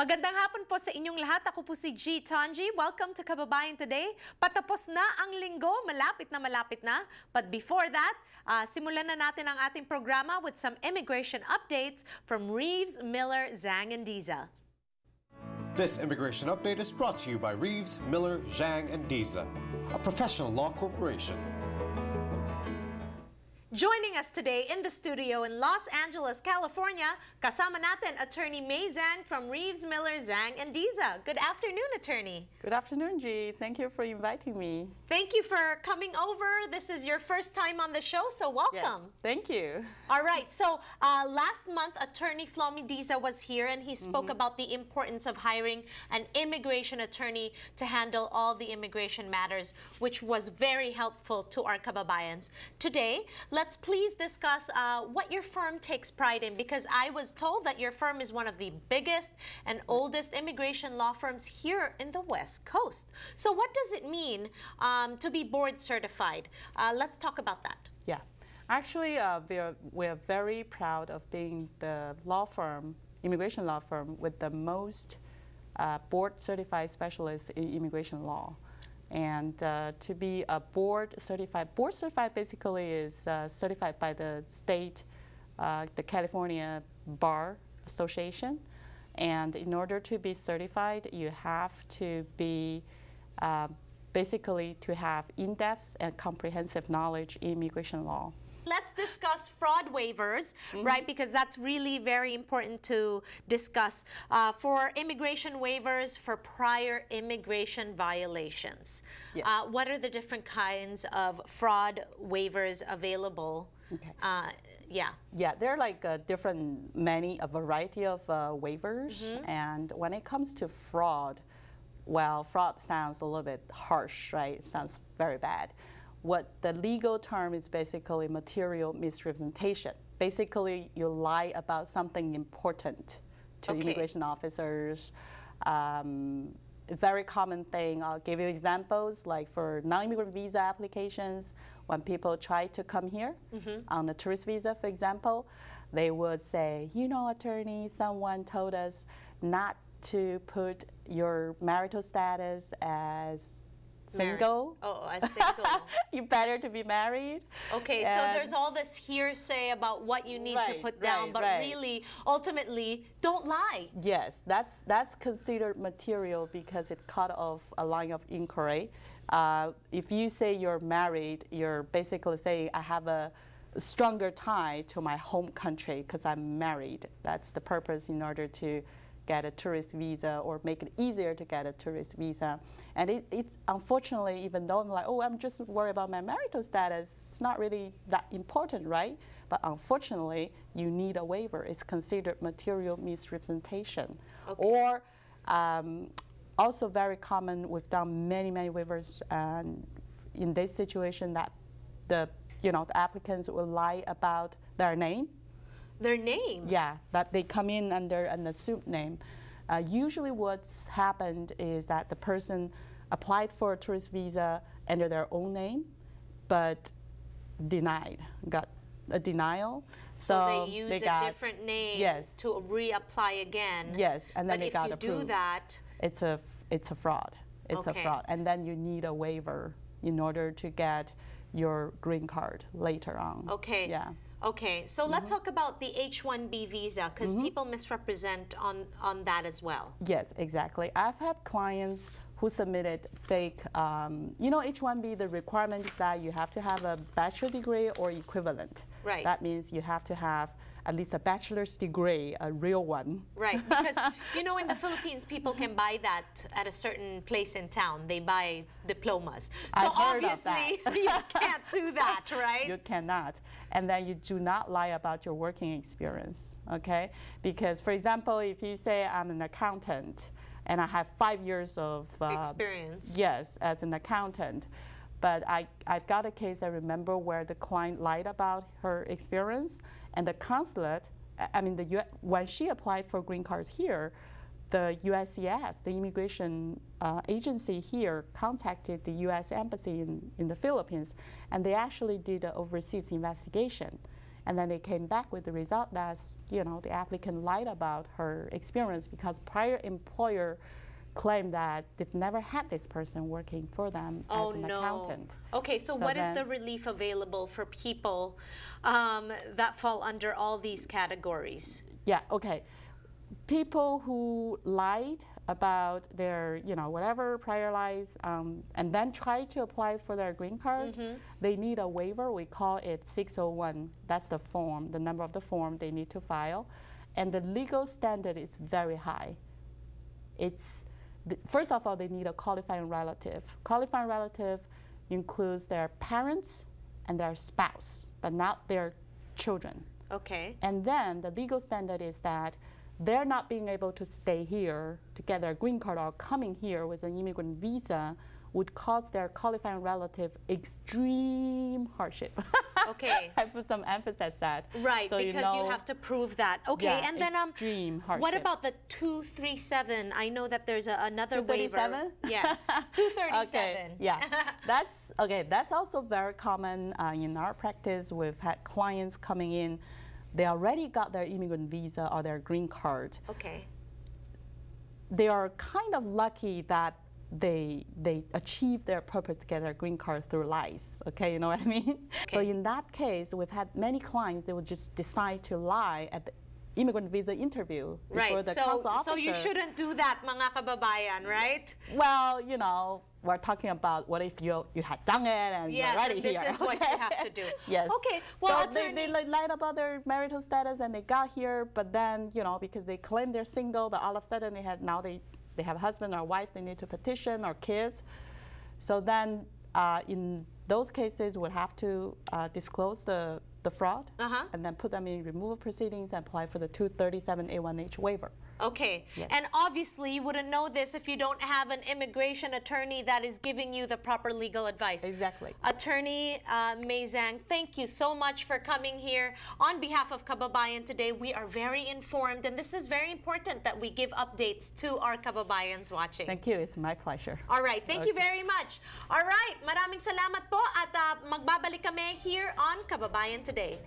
Magandang hapon po sa inyong lahat. Ako po si G. Tanji. Welcome to Kababayan Today. Patapos na ang linggo, malapit na. But before that, simulan na natin ang ating programa with some immigration updates from Reeves, Miller, Zhang, and Diza. This immigration update is brought to you by Reeves, Miller, Zhang, and Diza, a professional law corporation. Joining us today in the studio in Los Angeles, California, kasama natin Attorney May Zhang from Reeves, Miller, Zhang, and Diza. Good afternoon, Attorney. Good afternoon, G. Thank you for inviting me. Thank you for coming over. This is your first time on the show, so welcome. Yes, thank you. All right, so last month, Attorney Flomi Diza was here and he spoke about the importance of hiring an immigration attorney to handle all the immigration matters, which was very helpful to our kababayans. Today, let's please discuss what your firm takes pride in, because I was told that your firm is one of the biggest and oldest immigration law firms here in the West Coast. So what does it mean to be board certified? Let's talk about that. Yeah, actually we're very proud of being the law firm, immigration law firm with the most board certified specialists in immigration law. And to be a board certified basically is certified by the state, the California Bar Association. And in order to be certified, you have to be basically to have in-depth and comprehensive knowledge in immigration law. Let's discuss fraud waivers, right? Because that's really very important to discuss. For immigration waivers for prior immigration violations. Yes. What are the different kinds of fraud waivers available? Okay. Yeah, there are like a variety of waivers. And when it comes to fraud, well, fraud sounds a little bit harsh, right? It sounds very bad. What the legal term is basically material misrepresentation. Basically, you lie about something important to immigration officers. A very common thing, I'll give you examples, like for non-immigrant visa applications, when people try to come here on a tourist visa, for example, they would say, you know, attorney, someone told us not to put your marital status as single. Oh, as single. You better to be married. Okay, so there's all this hearsay about what you need to put down, but really, ultimately, don't lie. Yes, that's considered material because it cut off a line of inquiry. If you say you're married, you're basically saying, I have a stronger tie to my home country because I'm married. That's the purpose in order to get a tourist visa or make it easier to get a tourist visa. And it's unfortunately, even though I'm like, oh, I'm just worried about my marital status, it's not really that important, right? But unfortunately, you need a waiver. It's considered material misrepresentation. Okay. Or also very common, we've done many waivers in this situation that the applicants will lie about their name. Their name? Yeah, that they come in under an assumed name. Usually what's happened is that the person applied for a tourist visa under their own name, but got a denial. So they use a different name to reapply again. Yes, and then they got approved. But if you do that, it's a fraud. It's a fraud. And then you need a waiver in order to get your green card later on. Okay. Yeah. Okay, so let's talk about the H1B visa, because people misrepresent on that as well. Yes, exactly. I've had clients who submitted fake, H1B, the requirement is that you have to have a bachelor degree or equivalent. Right. That means you have to have at least a bachelor's degree, a real one. Right, because in the Philippines, people can buy that at a certain place in town. They buy diplomas. So obviously, you can't do that, right? You cannot. And then you do not lie about your working experience, okay? Because, for example, if you say I'm an accountant and I have 5 years of experience. Yes, as an accountant. But I've got a case I remember where the client lied about her experience, and the consulate, when she applied for green cards here, the USCIS, the immigration agency here, contacted the U.S. Embassy in the Philippines, and they actually did an overseas investigation. And then they came back with the result that, you know, the applicant lied about her experience because prior employer claimed that they've never had this person working for them as an accountant. Okay, so what is the relief available for people that fall under all these categories? Yeah, okay. People who lied about their, you know, whatever prior lies, and then try to apply for their green card, they need a waiver. We call it 601. That's the form, the number of the form they need to file. And the legal standard is very high. It's, first of all, they need a qualifying relative. Qualifying relative includes their parents and their spouse, but not their children. Okay. And then the legal standard is that they're not being able to stay here to get their green card or coming here with an immigrant visa would cause their qualifying relative extreme hardship. Okay. I put some emphasis that. Right, so because you have to prove that. Okay, yeah, and then extreme hardship. what about the 237? I know that there's another waiver. 237? Yes, 237. Okay, yeah, that's okay. That's also very common in our practice. We've had clients coming in. They already got their immigrant visa or their green card. Okay. They are kind of lucky that they achieved their purpose to get their green card through lies. Okay, you know what I mean? Okay. So in that case, we've had many clients, they would just decide to lie at the immigrant visa interview before the consul officer. So you shouldn't do that, mga kababayan, right? Well, you know, we're talking about what if you had done it and you're already here. Yes, this is what you have to do. Yes. Okay. Well, so they lied about their marital status and they got here, but then, you know, because they claim they're single, but all of a sudden they have a husband or wife, they need to petition, or kids. So then in those cases, we'll have to disclose the fraud and then put them in removal proceedings and apply for the 237A1H waiver. Okay, yes. And obviously you wouldn't know this if you don't have an immigration attorney that is giving you the proper legal advice. Exactly. Attorney May Zhang, thank you so much for coming here. On behalf of Kababayan Today, we are very informed, and this is very important that we give updates to our kababayans watching. Thank you, it's my pleasure. All right, thank you very much. All right, maraming salamat po at magbabalik kami here on Kababayan Today.